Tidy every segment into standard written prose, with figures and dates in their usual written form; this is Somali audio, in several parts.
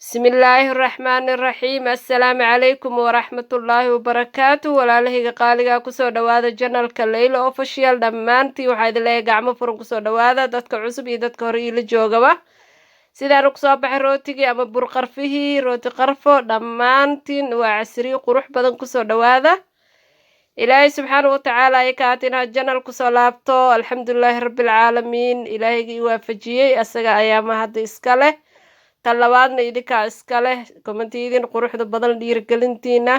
بسم الله الرحمن الرحيم السلام عليكم ورحمة الله وبركاته walaalahayga qaaliga kusoo dhawaada channelka Layla Official dhamaantii waxaa idin leeyahay gacmo furan kusoo dhawaada dadka cusub iyo dadka hore ila joogaba sidaan ku soo baxay rootigii ama bur qarfihii rooti qarfo dhamaantiin waa casriyo qurux badan kusoo dhawaada ilaahay subxaanahu wa tacaala ay kaatina channel kusoo laabto alxamdulilaahi rabbil caalamiin ilaahayga i waafajiyey asaga ayaa mahad iska leh talabaadna idinka iska leh commentiidin quruxda badan dhiirigelintiina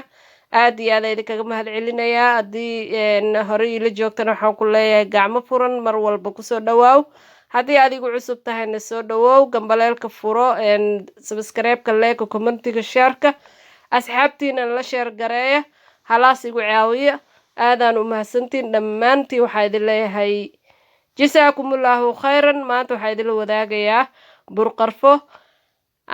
aad iyo aad idinkaga mahad celinayaa haddii hore ila joogtana waxaan ku leeyahay gacmo furan mar walba kusoo dhawaaw haddii adigu cusub tahayna soo dhawow gambaleelka furo subscribe-ka leeka commentiga shaarka asxaabtiina la sheer gareeya halaas igu caawiya aadaan u mahadsantiin dhammaantiin waxaa idin leeyahay jasaakumullahu khayran maanta waxaa idinla wadaagayaa bur qarfo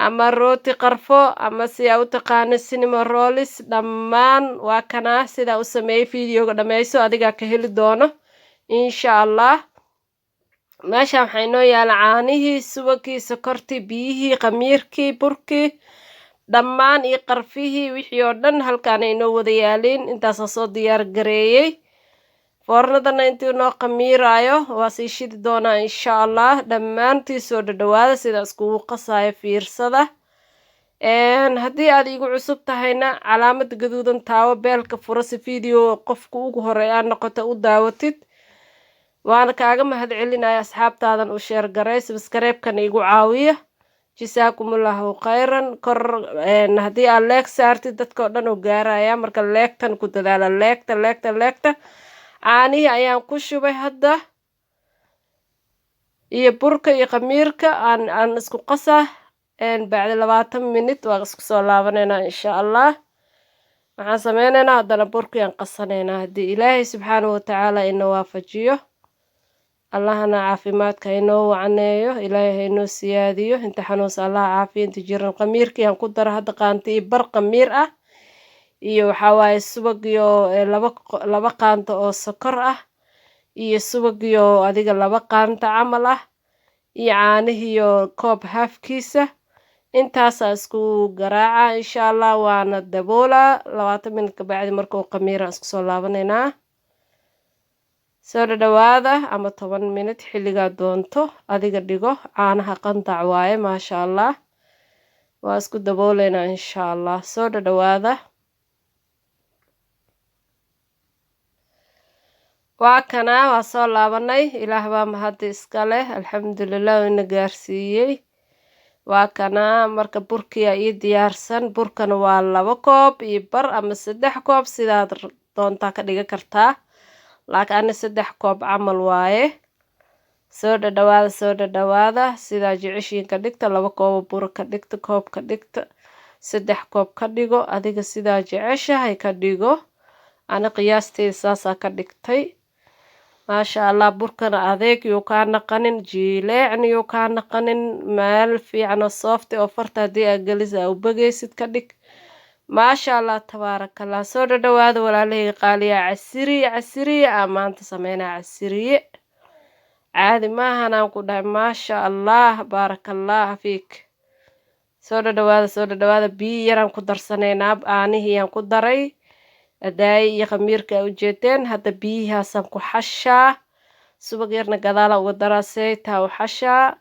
ama rooti qarfo ama si aad u taqaano cinema rolls dhammaan waa kana sida u sameeyay videoga dhameyso adiga ka heli doono insha Allah meesha waxay noo yaala caanihii subagii sokortii biyihii khamiirkii burkii dhammaan iyo qarfihii wixii oo dhan halkaan ay noo wada yaaleen intaas soo diyaar gareeyay foornadana intii noo khamiirayo waa sii shidi doonaa insha Allah dhammaantii soo dhawaada sida iskugu qasayo fiirsada haddii aad igu cusub tahayna calaamad gaduudan taawo beelka furo si video qofku ugu horeeya noqoto u daawatid waana kaaga mahad celinaya asxaabtaadan u sheer garay subscribe-kan igu caawiya jasaakumullahu khayran kor haddii aad leeg saartid dadka oo dhan u gaaraya marka leegtan ku dadaala leegta caanihii ayaan ku shubay hadda iyo burka iyo khamiirka aan isku qasaa bacdi 20 minute waa isku soo laabaneynaa insha Allah waxaan sameyneynaa haddana burkii aan qasaneynaa haddii ilaahay subxaanahu wa tacaala ina waafajiyo allahna caafimaadka inoo wacneeyo ilaahay inoo siyaadiyo inta xanuunsan allah caafiyo inta jiran khamiirkii aan ku daro hadda qaanti iyo bar khamiir ah iyo waxaa waaye subag iyo laba qaanto oo sokor ah iyo subag iyo adiga laba qaanto camal ah iyo caanihiyo koob haafkiisa intaasaa isku garaaca insha Allah waana daboolaa 20 minute ka bacdi markuu khamiira isku soo laabaneynaa soo dhawaada ama 10 minute xilliga doonto adiga dhigo caanaha qandac waaye maasha Allah waa isku dabooleynaa insha Allah soo dhawaada waa kana waa soo laabanay ilaah baa mahad iska leh alxamdulillah ina gaarsiiyey waa kana marka burkiya ii diyaarsan burkana waa 2 koob iyo bar ama 3 koob sidaad doontaa ka dhiga kartaa laakiin 3 koob camal waaye soo dhawaada sida jeceshiin ka dhigta 2 koob bur ka dhigta koob ka dhigta 3 koob ka dhigo adiga sida jeceshahay ka dhigo ana qiyaasteeda saasa ka dhigtay maasha Allah burkana adeeg iyo ka naqanin jiileecni iyo ka naqanin meel fiican oo soft oo farta hadii aad galisaa u bagaysid ka dhig maasha Allah tabaarakallah soo dhawaada walaalahayga qaaliya casriye maanta sameynaa casriye caadi maahan aan ku dhahay maasha Allah baarakallah fiik soo dhawaada biyo yaraan ku darsaneynaa aanihii aan ku daray aday iyo khamiirka u jeedeen hadda biyahaasaan ku xashaa subag yarna gadaala uga daraasay taa u xashaa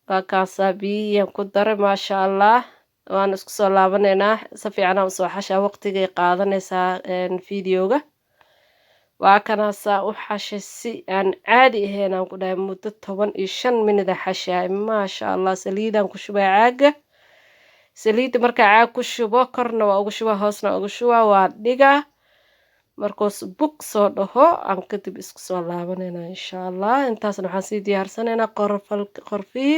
waa kaasa biyaan ku daray maasha Allah waan isku soo laabaneynaa si fiican aan soo xashaa waqtigay qaadanaysaa videoga waa kana saa u xashay si aan caadi ahayn aan ku dhahay muddo 15 minute xashaa maasha Allah saliidaan ku shubay caaga saliid marka caag ku shubo korna waa ugu shuba hoosna ugu shuba waa dhiga markuu bug soo dhaho aan kadib isku soo laabaneynaa insha Allah intaasna waxaan sii diyaarsanaynaa qorfii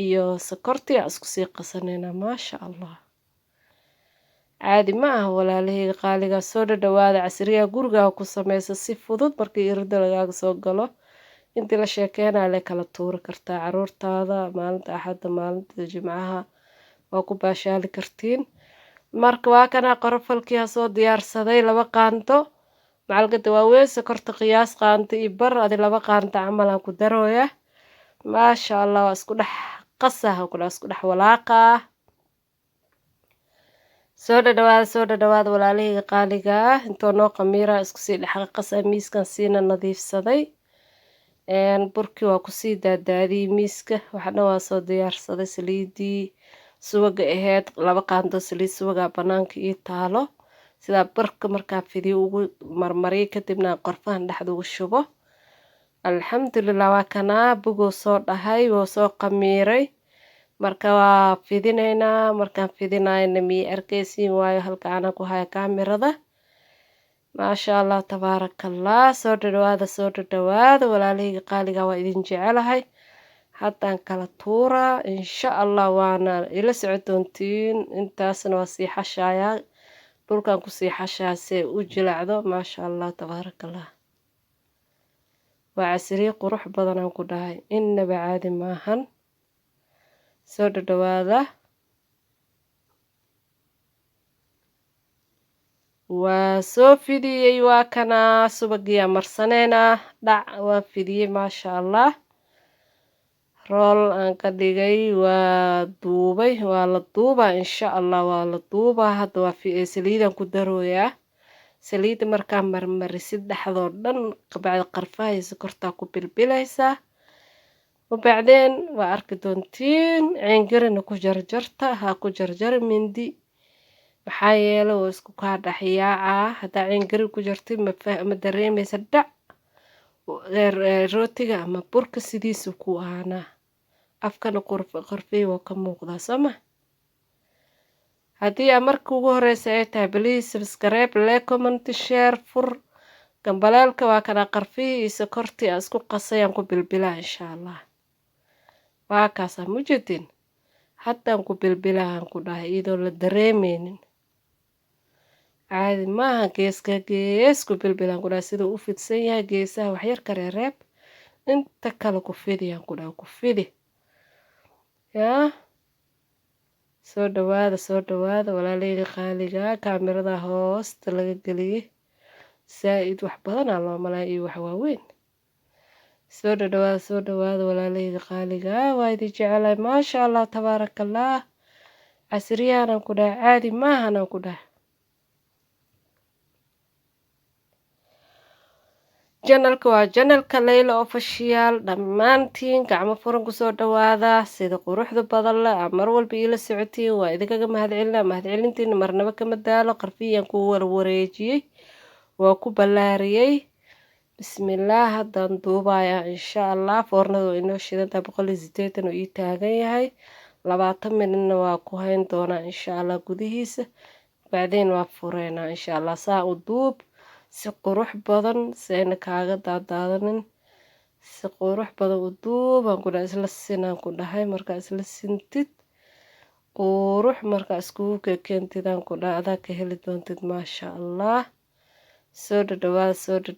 iyo sokortii aan isku sii qasaneynaa maasha Allah caadi ma aha walaalahayga qaaliga soo dhawaada casriya guriga ku sameysa si fudud markii irda lagaaga soo galo intii la sheekeenaa la kala tuuri kartaa caruurtaada maalinta axadda maalinta jimcaha waa ku baashaali kartiin marka waa kana qorfalkii soo diyaarsaday 2 qaanto macalqada waaweyn sokorta qiyaas qaanto iyo bar adi 2 qaanto camal aan ku darooya maasha Allah waa isku dhex qasaha kula isku dhex walaaqa. soo dhadhawaada walaalahayga qaaliga ah intoo noo qamiira isku sii dhex qasa miiskan siina nadiifsaday. burkii waa kusii daadaadiyey miiska waxna waa soo diyaarsaday saliidii suwaga ahayd 2 qaando saliid suwaga banaanka ii taalo sidaa barka markaa fidiyo ugu marmariyo kadibna qorfahan dhexda ugu shubo. alxamdulillah waa kana bugo soo dhahay oo soo qamiiray marka waa fidinaynaa markaan fidinayna mi arkaysiin waayo halka ana ku haya kaamirada. maasha Allah tabaarakallah soo dhawaada walaalahayga qaaliga waa idin jecelahay haddaan kala tuuraa insha Allah waana ila socodoontiin intaasna waa sii xashayaa dhulkan ku sii xashaa si u jilacdo maasha Allah tabaarakallah. waa casriye qurux badan aan ku dhahay innaba caadi maahan. soo dhawaada waa soo fidiyey waa kana subagiya marsaneena dhac waa fidiyey maasha Allah. rool aan ka dhigay waa duubay waa la duubaa insha Allah waa la duubaa hadda waa saliidan ku darooyaa saliida markaa marmarisid dhexdoo dhan qabacda qarfahaysa kortaa ku bilbilaysaa wabacdeen waa arki doontiin ceengirina ku jarjarta ha ku jarjar mindi maxaa yeelay oo isku kaa dhaxyaaca haddaa ceengiri ku jartid ma dareemaysa dhac rootiga ama burka sidiisu ku ahaanaa afkana qorfey waa ka muuqdaa sooma. haddii aad marka ugu horeysa ay tahay please subscribe like comment share fur gambaleelka waa kana qarfihii iyo sokortii aan isku qasayaan ku bilbilaa insha Allah. waa kaasa mujedin haddaan ku bilbilaan ku dhahay iyadoo la dareemeynin caadi maaha gees ku bilbilaan ku dhahay siduu u fidsan yahay geesaha waxyar kareereeb inta kale ku fidiyaan ku dhahay ku fidi yaa. soo dhawaada walaalahayga qaaliga kaamirada hoosta laga geliyey saaid wax badan loo malay iyo wax waaweyn. soo dhawaada walaalahayga qaaliga waa idin jecelahay maasha Allah tabaarakallah casriyaan ku dhahay caadi maahan ku dhahay. channelka waa channelka Layla Official dhammaantiin gacmo furan ku soo dhawaada sida quruxda badan leh mar walba ila socotiin waa idinkaga mahadcelintiina marnaba kama daalo qarfiyaan ku warwareejiyey waa ku ballaariyey bismillaah haddaan duubaya insha Allah foornada waa inoo shidantaa 180 oo ii taagan yahay 20 minutna waa ku hayn doonaa insha Allah gudihiisa bacdeen waa fureynaa insha Allah saa u duub si qurux badan sayna kaaga daadaadanin si qurux badan u duubaan ku dhahay isla sinaan ku dhahay markaa isla sintid qurux markaa iskugu keentidaan ku dhahay adaa ka heli doontid maasha Allah. soo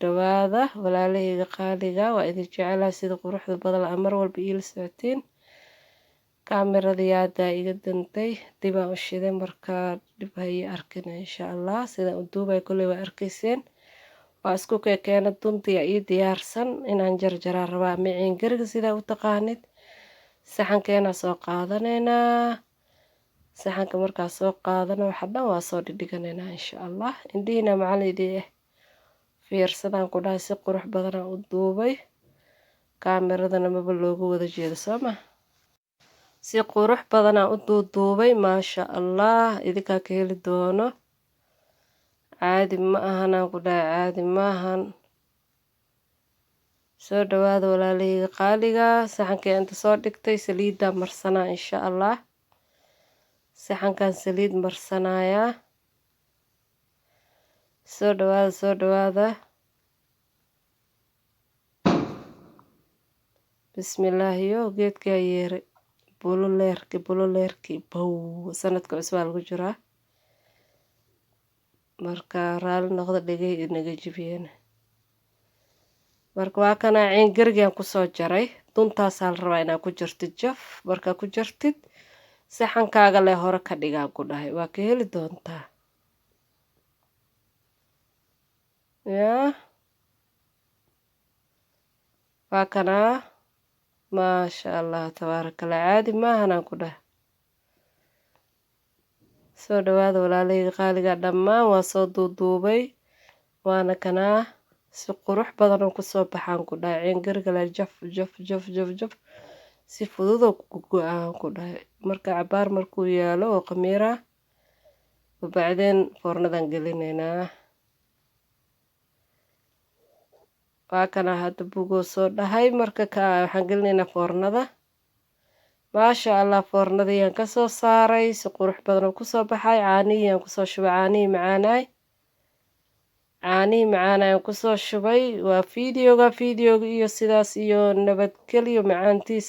dhawaada walaalahayga qaaliga waa idin jecelahay sida quruxda badan mar walba ila socotiin kaamirada yaadaa iga dantay dibaan u shiday markaa dib hay arkin insha Allah sida u duubay kulay waa arkayseen waa isku keena duntiya ii diyaarsan inaan jarjaraa rabaa miciin gariga sida u taqaanid saxankeena soo qaadanaynaa saxanka markaa soo qaadana waxa dhan waa soo dhiganaynaa insha Allah indhiina macalidii fiirsadaan ku dhahay si qurux badan u duubay kaamiradana maba loogu wada jeedo sooma si qurux badan u duubay maasha Allah idinka ka heli doono caadi ma ahan ku dhahay caadi maahan. soo dhawaada walaalahayga qaaliga saxankii inta soo dhigtay saliida marsanaa insha Allah saxankan saliid marsanaya soo dhawaada bismillaah yo geedka yeere bululeerki bow sanadka cusub lagu jiraa marka raali noqdo dhagay inaga jibiyeen marka waa kana ceengarigan ku soo jaray duntaas hal rabaa inaa ku jirtid jaf marka ku jirtid saxankaaga le hore ka dhigaa ku dhahay waa ka heli doontaa yaa waa kana maasha allah tabaarakallah caadi maahan aan ku dhahay soo dhawaada walaalahayga qaaliga dhammaan waa soo duuduubay waana kanaa si qurux badan oo kusoo baxaan ku dhahay ciingirgala jaf jaf jaf jaf jaf si fudud oo ku go-aan ku dhahay marka cabaar markuu yaalo oo khamiira وبعدين foornadan gelinaynaa waa kana hadda bugoo soo dhahay marka waxaan gelinaynaa foornada maasha allah foornadii aan kasoo saaray si qurux badan oo kusoo baxay caanihii aan kusoo shubay caanihii macaanay aan kusoo shubay waa fiidiyooga iyo sidaas iyo nabadgelyo macaantiis